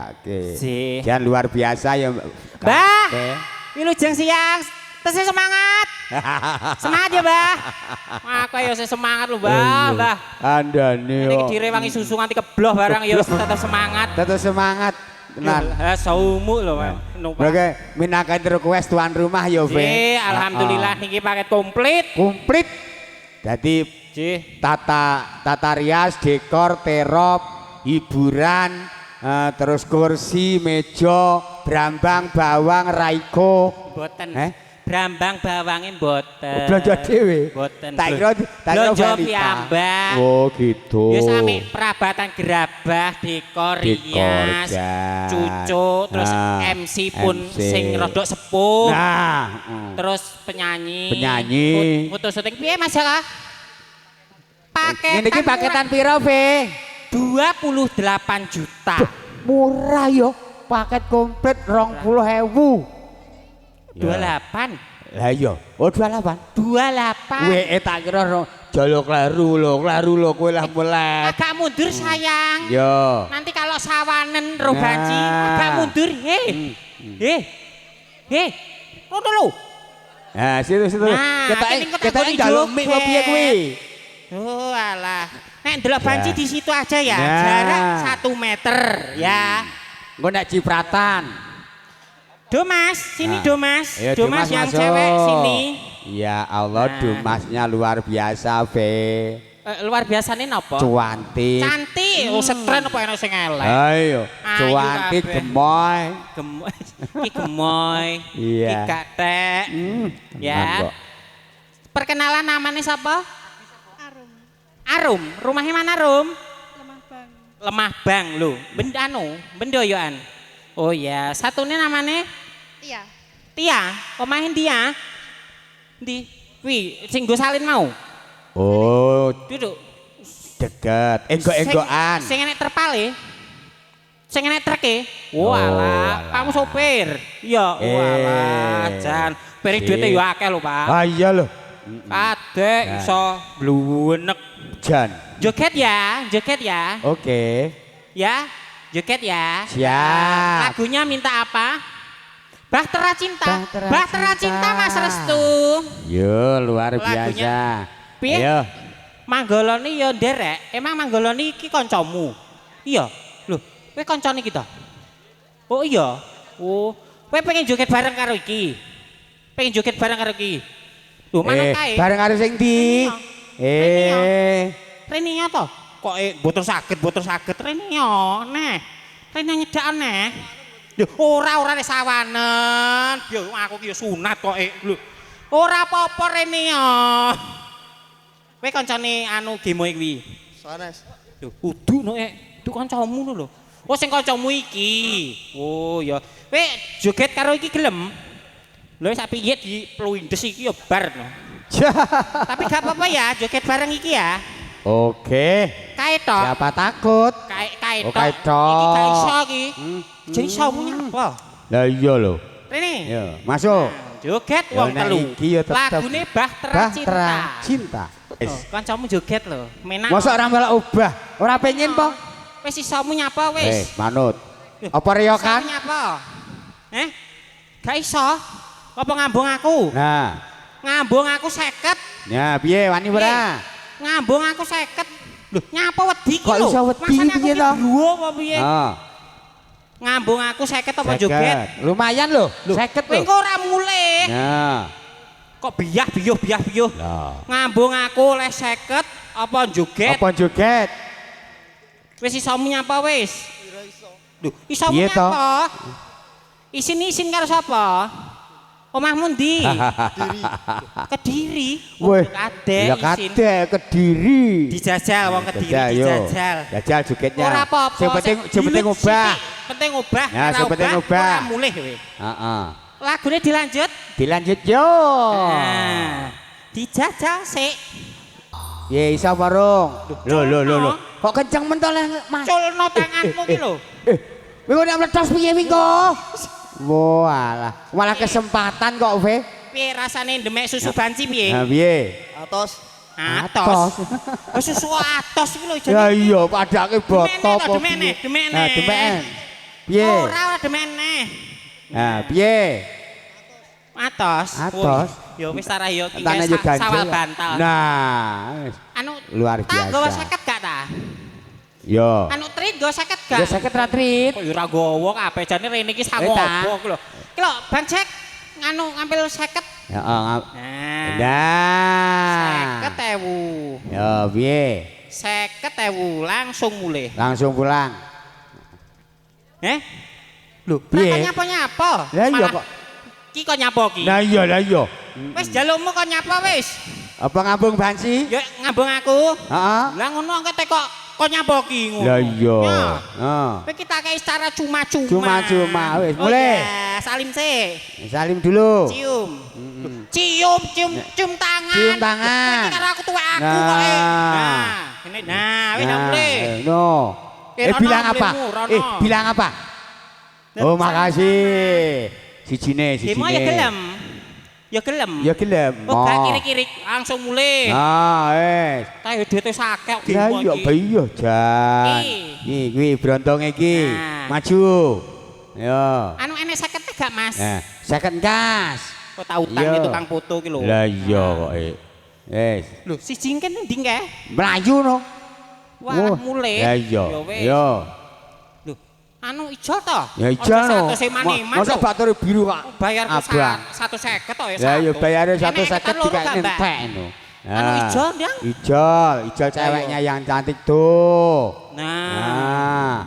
Oke. Si. Jangan luar biasa ya. Mbah, wilujeng siang. Tesih semangat. Semangat ya, Mbah. Aku ya semangat lho, Mbah. Mbah. Andane Ini direwangi susu nganti kebloh barang ya tetap semangat. Tetap semangat. Tenan. Saumu lho, Oke, minakan request tuan rumah ya, Ve. Alhamdulillah niki paket komplit. Komplit. Jadi tata rias, dekor, terop, hiburan, terus kursi, meja, brambang, bawang, raiko. Boten. Brambang bawange mboten. Belanja dhewe. Mboten. Tak kira belanja piyambak. Oh, gitu. Ya sami perabatan gerabah, dekor, rias, cucuk, terus MC pun sing rodok sepuh. Nah, terus penyanyi. Foto syuting piye Mas ya? Paketan. Ini paketan piro, Ve? 28 juta. Murah yo. Paket komplit 20.000. 28. Lah iya. Oh 28. 28. Weh tak kira jalo kleru lho kowe lah mulai. Agak mundur sayang. Yo. Nanti kalau sawanen robanci agak mundur. Hei. Rono lho. Nah, situ. Ketoke njaluk mik kok piye kuwi? Oh alah. Nek ndelok banci di situ aja ya. Jarak 1 meter ya. Engko nek cipratan. Domas, sini Domas. Domas yang masuk. cewek sini. Ya Allah, Domasnya luar biasa, Ve. Luar biasanya napa? Cuantik. Cantik. Oh, setren apa enak sing elek. Ayo, cuantik gemoy. Iki gemoy. Iki gatek. Ya. Perkenalan namanya siapa? Arum. Rumahnya mana, Rum? Lemah Bang lho. Bendoyoan. Oh ya, satunya namanya? Tia. Tia, pemain dia. Di, wih, sing go salin mau. Oh, duduk. Deket, enggo-enggoan. Sing enek terpale. Sing enek treke. Walah, kamu sopir. Iya, walah, jan. Beri duitnya yo akeh lho, Pak. Ah iya lho. Adek iso bluwenek. Jan. Joget ya. Oke. Ya. Joget ya. Siap. Lagunya minta apa? Bahtera Cinta Mas Restu. Yo luar biasa. Piye? Manggoloni yo nderek. Emang Manggoloni iki kancamu? Iya. Loh, kowe kancane kita? Oh iya. Oh, kowe pengen joget bareng karo iki. Loh, mana kae? Bareng karo sing ndi? Renia to? Kok boten saged Renio neh. Renio nyedak neh. Lho ora nek sawanen. Yo aku ki yo sunat kok lho. Ora apa-apa Renio. Kowe kancane anu Gemoy kuwi. Sanes. Lho kudu nek itu kancamu lho. Oh sing kancamu iki. Oh ya. Kowe joget karo iki gelem? Lho sak piye di pluindes iki yo bar no. Tapi gak apa-apa ya joget bareng iki ya. Oke. Kae tok. Siapa takut? Kae tok. Kae tok. Iki gak iso iki. Jadi iso nyapa? Lah iya lho. Rene. Yo, masuk. Joget wong telu. Lagune Bahtera Cinta. Kancamu joget lho. Menak. Mosok ora melok obah. Ora pengen po? Wis isomu nyapa wis. Manut. Apa reyokan? Nyapa? Gak iso. Apa ngambung aku? Nah. Ngambung aku 50. Ya, piye wani ora? Ngambung aku 50. Lho, nyapa wedi ki lho. Kok iso wedi piye to? Duwo apa piye? Heeh. Ngambung aku 50 apa joget? Lumayan lho, 50 lho. Kowe ora mulih. Nah. Kok biyah-biyuh. Ngambung aku oleh 50 apa joget? Apa joget? Wis isomu nyapa wis? Ora iso. Lho, isomu nyapa? Isin karo sapa? Omahmu ndi? Kediri. Weh, kadek ya kadek Kediri. Dijajal wong Kediri dijajal. Jajal jogetnya. Ora apa-apa. Sing penting obah. Penting obah. Ya, sing penting obah. Ora mulih kowe. Heeh. Lagune dilanjut. Dilanjut yo. Nah, dijajal sik. Ye iso barung. Lho. Kok kenceng men to Mas? Culno tanganmu ki lho. Kowe nek meledos piye wingo? Walah, malah kesempatan kok, Ve. Piye rasane ndemek susu banci piye? Nah, piye? Atos. Atos. Susu atos iki lho Ya iya, padake botol apa piye? Demene. Nah, demeken. Piye? Ora meneh. Nah, piye? Atos. Atos. Yo wis ta yo iki Tane yo ganjel. sawal bantal. Nah, wis. Anu Luar tak nggawa biasa. 50 gak ta? Yo. Anu trit nggawa 50 gak? Ya 50 ratrit. Kok yo ora nggawa kabeh jane rene iki Ta. sangopo ku lho. Ki lho Bang Jack nganu ngambil 50. Ya, Nah. nah. 50.000. Yo, piye? 50.000 langsung mulai. Langsung pulang. Lho, Piye? nyapa-nyapa. Lah iya Malah kok. Ki kok nyapa ki? Lah iya, lah iya. Wis jalukmu kok nyapa wis. Apa ngambung bansi? Ya ngambung aku. Heeh. Lah ngono kate kok nyapa ki ngono. Lah iya. Ya. Heeh. Kowe kita kei secara cuma-cuma. Cuma-cuma wis Oh, mulai. ya, salim sih. Salim dulu. Cium. Cium tangan. Cium tangan. Kowe iki karo aku tuwek aku Nah. kok. Nah, ini wis mulai. No. Rono, Bilang apa? mulaimu, Rono. Bilang apa? Oh, makasih. Sijine, Demo ya gelem. Ya gelem. Ya gelem. Oh, gak kiri-kiri langsung mulai. Ah, wes. Ta yo duite sakek Lah demo iya, iki. iya, Jan. Iki. Kuwi brontonge iki. Nah. Maju. Yo. Anu enek 50 gak, Mas? Nah, second gas. Kok tak utang Iya. itu tukang foto ki lho. Lah iya kok. Wes. Lho, si jingken ndi kae? Melayu no. Wah, Oh, mulai. ya iya. Ya wis. Yo. Lho, anu ijo to? Ya ijo no. Masa Masa batur biru kok. bayar ku Abang. 150 to ya. Ya yo bayare 150 loro dikek gak, Mbak? entek no. Anu ijo, Ndang? Ijo ceweknya yang cantik tuh. Nah,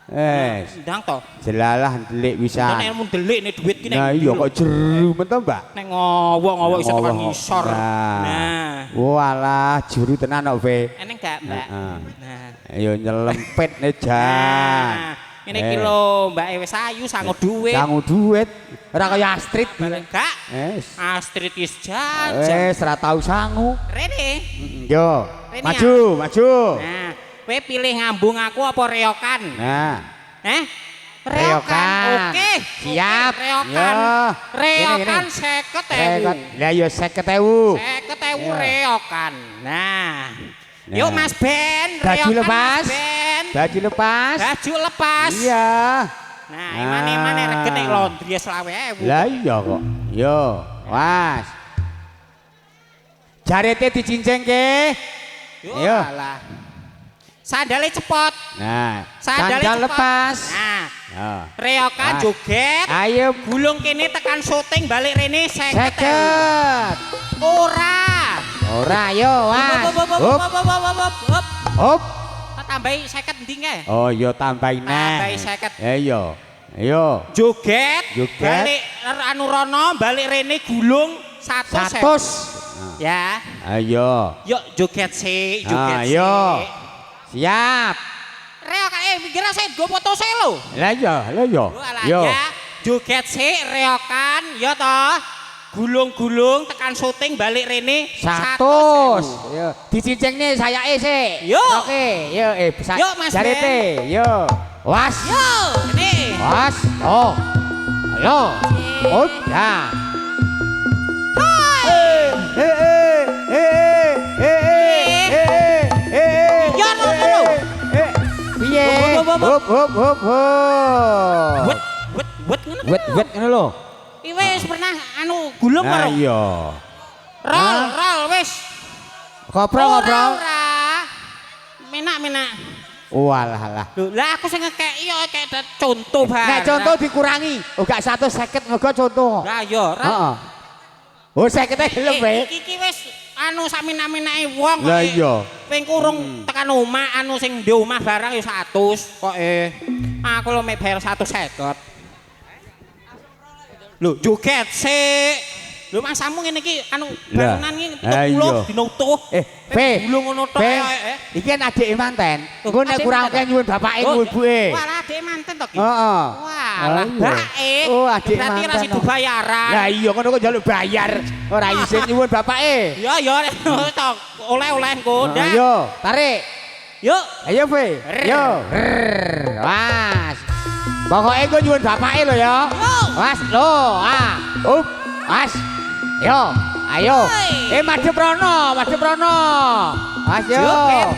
Nah. ndang to. Jelalah delik Nek bisa. ilmu delik nih duit ki nek. Nah iya kok jeru men to, Mbak. Nek ngowo iso tekan Ngowo. ngisor. Nah. Walah juru tenan kok, Ve. Eneng gak, Mbak? Heeh. Nah. Ayo nyelempet ne Jan. Nah, ini ki lho, Mbak wis ayu sango duit. Sangu duit. Ora kaya Astrid. Gak. Wes. Astrid wis jajan. Wes ora tau sangu. Rene. Yo. Rene Maju, maju. Nah, kowe pilih ngambung aku apa reokan? Nah. Reokan. Oke. Siap. Oke, reokan. Yo. Reokan Gini, 50.000. Lah yo 50.000. 50.000 Iya. reokan. Nah. Nah. Yuk Mas Ben, Baju reokan lepas. Mas Ben. Baju lepas. Baju lepas. Iya. Nah, imane regene laundry 20.000. Lah iya kok. Yo, was. Jarete dicincengke. Yo, Yo. alah. Sandale cepot. Nah, Sandale sandal cepot. lepas. Nah, Yo. reokan Mas. joget. Ayo Gulung kene tekan syuting balik rene 50.000. seket. Ora. Ora yo, was. Hop, hop, hop, Hop, hop, hop, hop, hop, hop. hop. Tak tambahi 50 ndi kae? Oh, yo tambahin Tambahi neh. 50. Ayo. Ayo. Joget. Joget. Balik anu rono, balik rene gulung 100. 100. Ya. Ayo. Yuk joget sih, joget sih. Ayo. Siap. Reokan mikir saya go foto sih lo. Lah yo. Yo. Ya, joget sih reokan, ya toh. Gulung-gulung tekan syuting balik rene 100. Yo, dicincenge sayake sih. Yo. Oke, yo Yo, Mas jarete. Yo. Was. Yo, ini. Was. Oh. Halo. Oh, ya. Ya, no. Piye? Hop, hop, hop. Hop. Wet ngono. Wet ngono lho. Iki wis pernah anu gulung Nah karo. iya. Rol wis. Ngobrol. Ora. Menak. Walah. Lho, lah aku sing ngekeki yo kayak contoh barang. Nek contoh dikurangi. Oh gak 150 mergo contoh. Lah yo, ra. Heeh. Oh 50 gelem wae. Iki wis anu sak minake wong kok. Lah iya. Ping kurung tekan omah anu sing di omah barang ya 100 kok aku lo mek bayar 150. Lho joget sik. Lho masamu ngene iki anu bangunan iki iya. dinutuh. Fe. Gulung ngono tok. Iki kan adike manten. Engko nek Adike kurang manten. akeh nyuwun bapake nyuwun ibuke. Wah, adike manten to ki. Heeh. Wah, Ah, lah iya. bake. Oh, adik berarti ra manten, sido oh. bayaran. Lah iya ngono kok njaluk bayar. Ora isin nyuwun bapake. Ya tok oleh-oleh engko. Ayo, tarik. Yuk. Ayo, Fe. Yo. Was. Pokoke engko nyuwun bapake lho ya. Yo. Was, lho. Ah. Up. Was. Yo. Ayo. Hoi. Madhep rono. Was yo. Joget.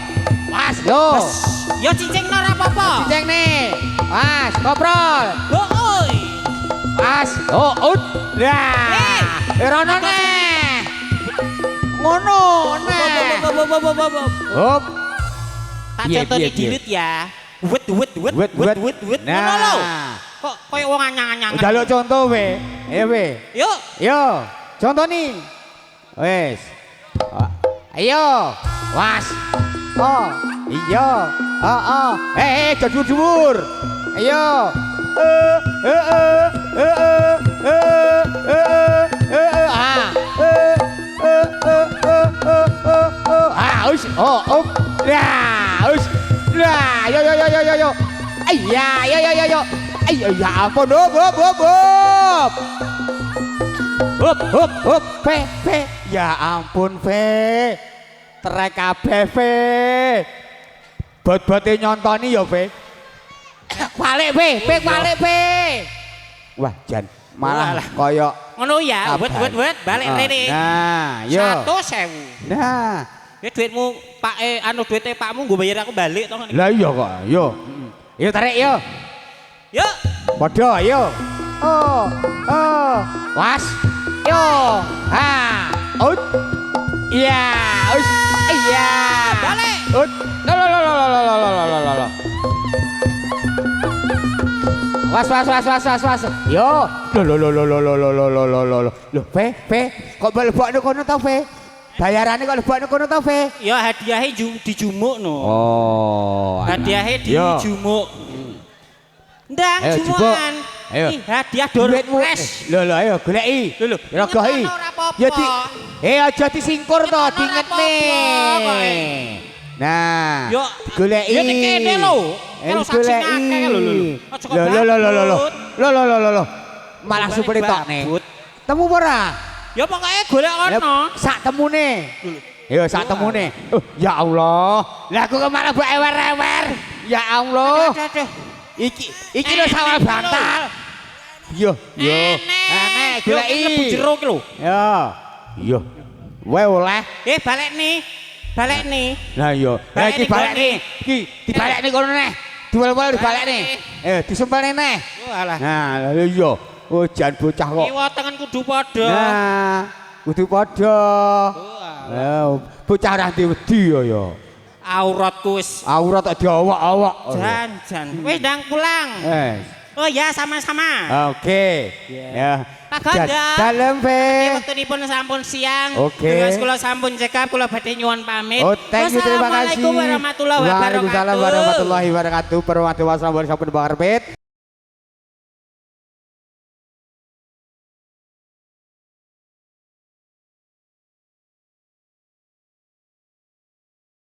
Was yo. Ya cincin ora apa-apa. Cinceng nih. Mas, koprol. Oi. Mas, ut. Lah, rono neh. Ngono neh. Hop. Tak Piye, contoni piye, piye? dilit ya. Wet. Ngono Nah. lho. Kok koyo wong anyang-anyangan. Jaluk contoh we. Ayo we. Yuk. Yo, contoh nih. Wes. Ayo. Was. Oh, iya. Jujur. Ayo. Us. Lah, us. Lah, yo. Iya, yo. Ayo ya ampun, hop, Fe. Ya ampun, Fe. Trek kabeh, Fe. Bot-bote nyontoni ya, Fe. Balik, Fe. Wah, jan malah koyo Ngono ya, wet balik rene. Nah, yo. 100.000. Nah, Ya duitmu Pak duite Pakmu nggo bayar aku balik to. lah iya kok, yo. Yo tarik yo. Yuk. Padha yo. Was. Yo. Ut. Iya, us. Iya. Balik. Ut. Lo. Was. Yo. Lo. Fe. Kok mlebokno kono ta, Fe? Bayarane kok mlebokno kono ta, Fe? Ya hadiahe dijumukno. Oh. Hadiahe dijumuk. Ndang Ayo, jumukan. Ayo. Ih, hadiah Dorpres. Lho ayo goleki. Lho. Rogohi. Ora apa-apa. Ya di aja disingkur to, Ora diingetne. apa-apa, kok. Nah, Yo. goleki. Ya dikene lho. Kalau saksi akeh lho. Aja kok Lho. Malah supeli tok nih. Temu ora? Ya pokoknya golek ono. Sak temune. Yo sak temune. Ya Allah. Lah aku kok malah mbok ewer-ewer. Ya Allah. Aduh. Iki lho sawal bantal. Yo. Enek goleki. Lebu jero ki lho. Yo. Wae oleh. Balik nih. Lah iya. Lah iki balekne. Iki dibalekne kono neh. Diwal-wal dibalekne. Disempelne neh. Oh alah. Nah, lha iya. Oh, jan bocah kok. Kiwa tengen kudu padha. Nah, kudu padha. Bocah ora wedi ya. Auratku wis Aurat tak diawak-awak. jan. Wis ndang pulang. Oh ya sama-sama. Oke. Ya. Pak Ganda. Dalem, Fe. Wektunipun sampun siang. Oke. Dengan kula sampun cekap kula badhe nyuwun pamit. Oh, thank you, terima kasih. Wassalamualaikum warahmatullahi wabarakatuh. Waalaikumsalam warahmatullahi wabarakatuh. Perwakilan sampun sampun pamit.